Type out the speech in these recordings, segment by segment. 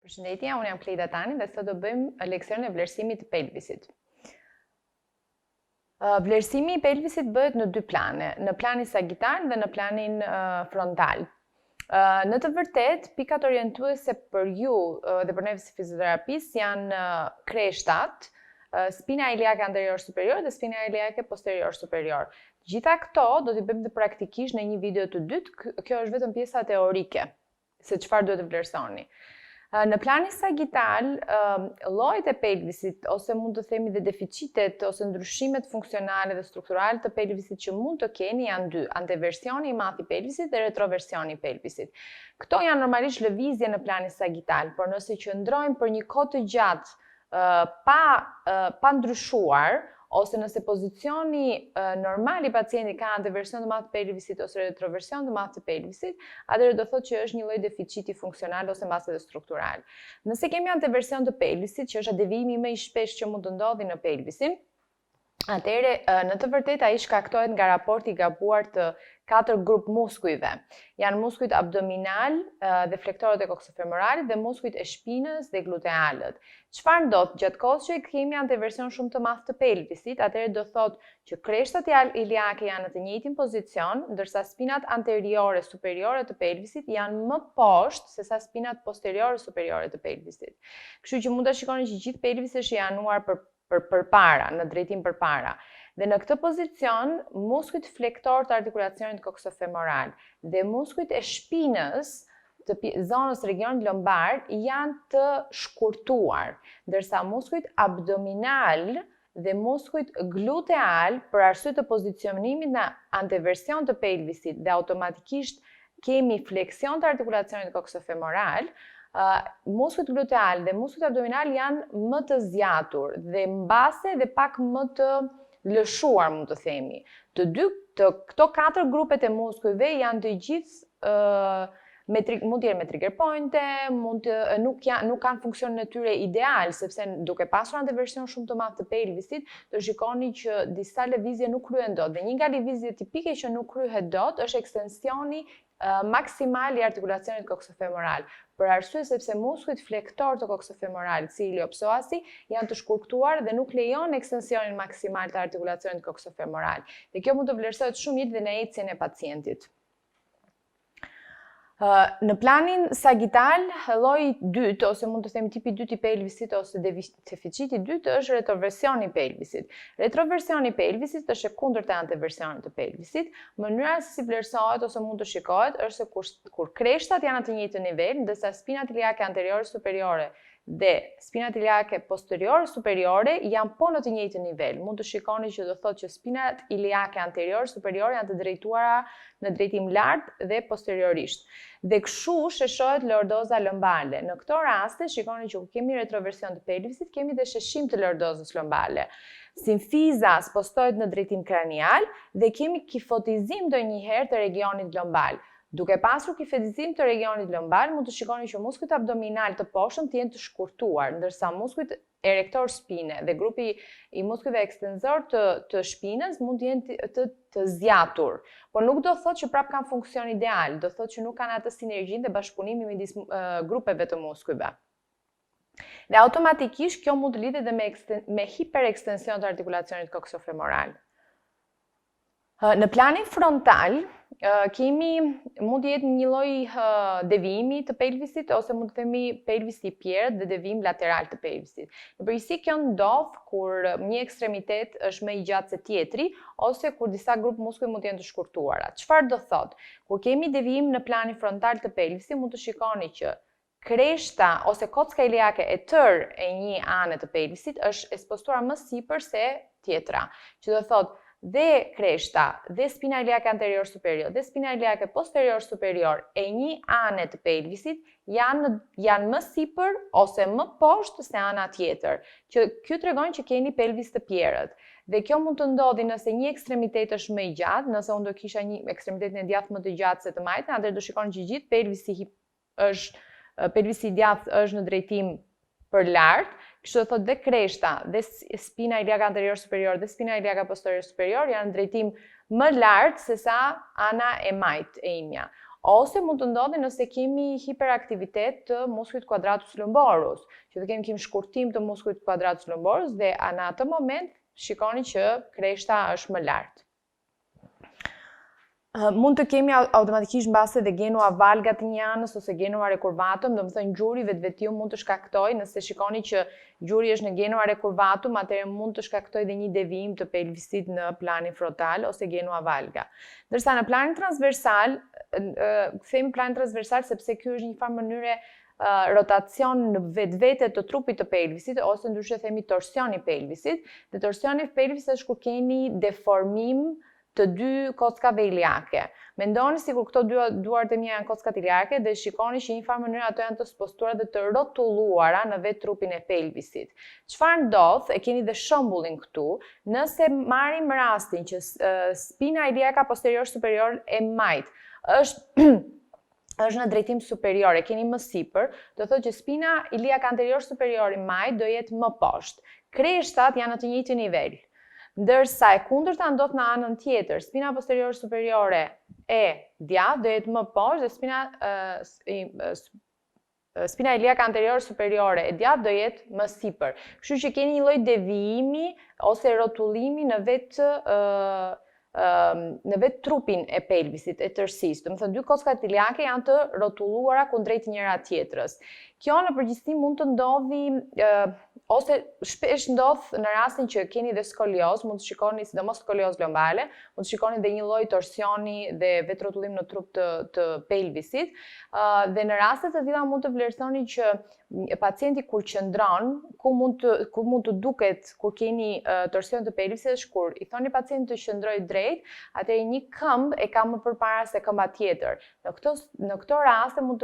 Përshëndetje, unë jam Klejda Tani dhe sot do bëjmë leksionin e vleresimit të pelvisit. Vleresimi i pelvisit bëhet në dy plane, në planin sagital dhe në planin frontal. Në të vërtet, pikat orientuese për ju dhe për neve si fizioterapist janë kreshtat, spina iliake anterior superior dhe spina iliake posterior superior. Gjitha këto do t'i bëjmë dhe praktikisht në një video të dytë, kjo është vetëm pjesa teorike, se çfarë duhet të vlerësoni. Në planin sagital, llojet e pelvisit, ose mund të themi dhe deficitet, ose ndryshimet funksionale dhe strukturale të pelvisit që mund të keni janë dy, anteversioni i madh i pelvisit dhe retroversioni i pelvisit. Këto janë normalisht lëvizje në planin sagital, por nëse qëndrojmë për një kohë të gjatë pa ndryshuar, ose nëse pozicioni normal i pacientit ka anteversion të madh të pelvisit ose retroversion të madh të pelvisit, atëherë do thotë që është një lloj deficiti funksional ose mbase dhe struktural. Nëse kemi anteversion të pelvisit, që është devijimi më i shpesh që mund të ndodhi në pelvisin, atëherë në të vërtetë ai shkaktohet nga raporti i gabuar të 4 grup muskujve. Janë muskujt abdominal dhe flektorët e koksofemoralit dhe muskujt e shpinës dhe glutealët. Çfarë ndodh gjatë kohës që kemi anteversion shumë të madh të pelvisit, atëherë do thotë që kreshtat iliake janë në të njëjtin pozicion, ndërsa spinat anteriore superiore të pelvisit janë më poshtë sesa spinat posteriore superiore të pelvisit. Kështu që mund ta shikoni që gjithë pelvisi është i anuar përpara, në drejtim përpara. Dhe në këtë pozicion, muskujt flektor të artikulacionit koksofemoral dhe muskujt e shpinës të zonës regionit lombar janë të shkurtuar, ndërsa muskujt abdominal dhe muskujt gluteal, për arsye të pozicionimit në anteversion të pelvisit dhe automatikisht kemi fleksion të artikulacionit koksofemoral, muskujt gluteal dhe muskujt abdominal janë më të zgjatur dhe mbase dhe pak më të lëshuar, mund të themi. Këto 4 grupet e muskujve janë të gjithë mund të jenë me trigger pointe, nuk kanë funksionin e tyre ideal, sepse duke pasur anteversion shumë të madh të pelvisit, do shikoni që disa lëvizje nuk kryhen dot. Dhe një nga lëvizjet tipike që nuk kryhet dot është ekstensioni maksimal i artikulacionit koksofemoral, për arsye sepse muskujt flektor të koksofemoralit, si iliopsoasi, janë të shkurtuar dhe nuk lejon ekstensionin maksimal të artikulacionit koksofemoral. Dhe kjo mund të vlerësohet shumë mirë dhe në ecjen e pacientit. Në planin sagital, lloji i dytë, ose mund të themi tipi i dytë i pelvisit, ose deficiti i dytë, është retroversioni i pelvisit. Retroversioni i pelvisit është e kundërt e anteversionit të pelvisit. Mënyra se si vlerësohet ose mund të shikohet është se kur kreshtat janë në të njëjtin nivel, ndërsa spinat iliake anteriore superiore dhe spinat iliake posteriore superiore janë po në të njëjtin nivel. Mund të shikoni që do thotë që spinat iliake anteriore superiore janë të drejtuara në drejtim lart dhe posteriorisht. Dhe kështu sheshohet lordoza lombale. Në këto raste shikoni që ku kemi retroversion të pelvisit, kemi dhe sheshim të lordozës lombale. Simfiza spostohet në drejtim kranial dhe kemi kifotizim ndonjëherë të regionit lombal. Duke pasur kifotizim të regionit lombal, mund të shikoni që muskujt abdominal të poshtëm të jenë të shkurtuar, ndërsa muskujt erektor spine dhe grupi i muskujve ekstenzor të shpinës mund të jenë të zgjatur. Por nuk do thotë që prap kanë funksion ideal, do thotë që nuk kanë atë sinergjinë dhe bashkëpunimin midis grupeve të muskujve. Dhe automatikisht kjo mund të lidhet dhe me hiperekstension të artikulacionit koksofemoral. Në planin frontal, mund të jetë një lloj devijimi të pelvisit, ose mund të themi pelvisi i pjerët dhe devijim lateral të pelvisit. Në përgjithësi kjo ndodh kur një ekstremitet është më i gjatë se tjetri, ose kur disa grup muskuj mund të jenë të shkurtuara. Çfarë do thotë? Kur kemi devijim në planin frontal të pelvisit, mund të shikoni që kreshta ose kocka iliake e tërë e një ane të pelvisit është ekspostuar më sipër se tjetra, që do thotë dhe kreshta, dhe spina iliake anterior superior, dhe spina iliake posterior superior e një ane të pelvisit janë më sipër ose më poshtë se ana tjetër, që kjo tregon që keni pelvis të pjerët. Dhe kjo mund të ndodhi nëse një ekstremitet është më i gjatë, nëse unë do kisha një ekstremitetin e djathtë më të gjatë se të majtën, atëherë do shikoni që gjithë pelvisi i djathtë është në drejtim për lart, kështu do thotë dhe kreshta, dhe spina iliake anterior superior dhe spina iliake posterior superior janë në drejtim më lart se sa ana e majt e imja. ose mund të ndodhi nëse kemi hiperaktivitet të muskujt quadratus lumborus, që të kemi shkurtim të muskujt quadratus lumborus dhe në atë moment shikoni që kreshta është më lart. Mund të kemi automatikisht mbase dhe genua valga të një anës ose genua recurvatum, do të thënë gjuri vetvetiu mund të shkaktojë, nëse shikoni që gjuri është në genua recurvatum, atëherë mund të shkaktojë dhe një devijim të pelvisit në planin frontal ose genua valga. Ndërsa në planin transversal, themi planin transversal sepse ky është një farë mënyre rotacion në vetvete të trupit të pelvisit, ose ndryshe themi torsioni pelvisit, dhe torsioni pelvisit është kur keni deformim të dy kockave iliake. Mendoni sikur këto duart e mia janë kockat iliake dhe shikoni që një farë mënyrë ato janë të spostuara dhe të rrotulluara në vetë trupin e pelvisit. Çfarë ndodh, e keni dhe shembullin këtu, nëse marrim rastin që spina iliaka posterior superior e majt është në drejtim superior, e keni më sipër, do thotë që spina iliaka anterior superior i majt do jetë më poshtë. Kreshtat janë në të njëjtin nivel. Ndërsa e kundërta ndodh në anën tjetër, spina posterior superiore e djathtë do jetë më poshtë dhe spina iliaka anterior superiore e djathtë do jetë më sipër. Kështu që keni një lloj devijimi ose rrotullimi në vetë trupin e pelvisit, e tërësisë. Do të thënë dy kockat iliake janë të rrotulluara kundrejt njëra tjetrës. Kjo në përgjithësi mund të ndodhi ose shpesh ndodh në rastin që keni dhe skolioz, mund të shikoni sidomos skolioz lombale, mund të shikoni dhe një lloj torsioni dhe vetë rrotullim në trup të pelvisit, dhe në raste të tilla mund të vlerësoni që pacienti kur qëndron, ku mund të duket kur keni torsion të pelvisit është kur i thoni pacientit të qëndrojë drejt, atëherë një këmbë e ka më përpara se këmba tjetër. Në këto raste mund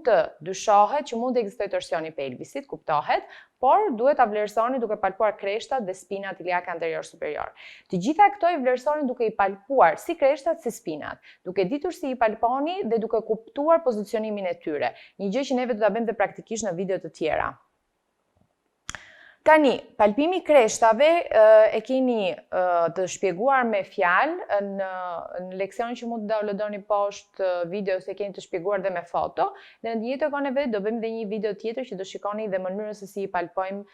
të dyshohet që mund të ekzistojë torsioni i pelvisit, kuptohet, por duhet ta vlerësoni duke palpuar kreshtat dhe spinat iliake anterior superior. Të gjitha këto i vlerësoni duke i palpuar si kreshtat si spinat, duke ditur si i palponi dhe duke kuptuar pozicionimin e tyre. Një gjë që neve do ta bëjmë dhe praktikisht në video të tjera. Tani, palpimi kreshtave e keni të shpjeguar me fjalë në leksionin që mund të downloadoni poshtë video se keni të shpjeguar dhe me foto. Dhe në njëjtë kohë neve do bëjmë dhe një video tjetër që do shikoni dhe mënyrën se si i palpojmë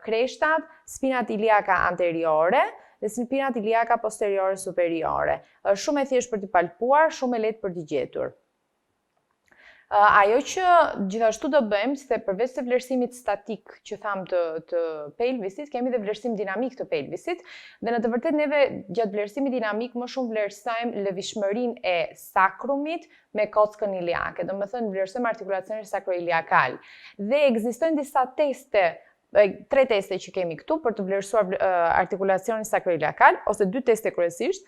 kreshtat, spinat iliaka anteriore dhe spinat iliaka posteriore superiore. Është shumë e thjeshtë për t'i palpuar, shumë e lehtë për t'i gjetur. Ajo që gjithashtu do bëjmë, se përveç të vlerësimit statik që thamë të pelvisit, kemi dhe vlerësim dinamik të pelvisit, dhe në të vërtet neve gjatë vlerësimit dinamik më shumë vlerësojmë lëvishmërinë e sakrumit me kockën iliake, do të thënë vlerësojmë artikulacionit sacroiliakal. Dhe ekzistojnë disa teste, 3 teste që kemi këtu për të vlerësuar artikulacionin sacroiliakal, ose 2 teste kryesisht.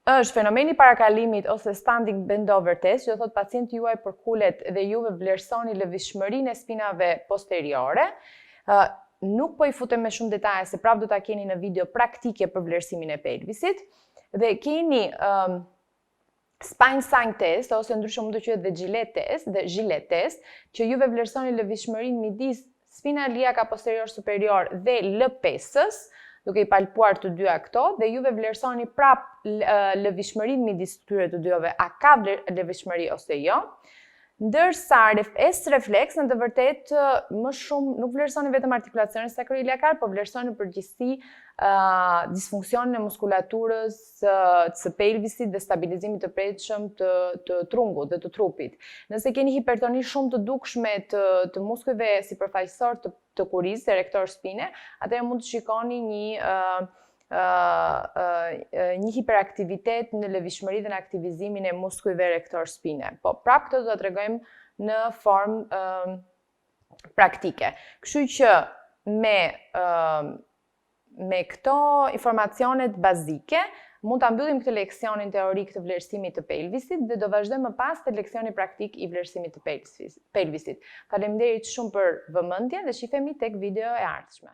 Është fenomeni parakalimit ose standing bend over test, që do thotë pacienti juaj përkulet dhe juve vlerësoni lëvishmërinë e spinave posteriore. Nuk po i futem me shumë detaje se prapë do ta keni në video praktike për vlerësimin e pelvisit. Dhe keni spine sign test ose ndryshe mund të quhet dhe gilet test, që juve vlerësoni lëvishmërinë midis spina iliaka posterior superior dhe L5-s, duke i palpuar të dyja këto, dhe juve vlerësoni prap lëvishmërinë midis këtyre të dyave, a ka lëvishmëri ose jo. Ndërsa refleks në të vërtet më shumë nuk vlerësoni vetëm artikulacionin sacroiliakal, por vlerësoni në përgjithësi disfunksionin e muskulaturës së pelvisit dhe stabilizimit të brendshëm të trungut dhe të trupit. Nëse keni hipertoni shumë të dukshme të muskujve sipërfaqësor të kurizë, erektor spine, atëherë mund të shikoni një hiperaktivitet në lëvishmëri dhe në aktivizimin e muskujve erektor spine. Po, prapë këtë do të tregojmë në formë praktike. Kështu që me këto informacionet bazike, mund ta mbyllim këtë leksionin teorik të vleresimit të pelvisit dhe do vazhdojmë më pas te leksioni praktik i vleresimit të pelvisit. Faleminderit shumë për vëmendjen dhe shihemi tek video e ardhshme.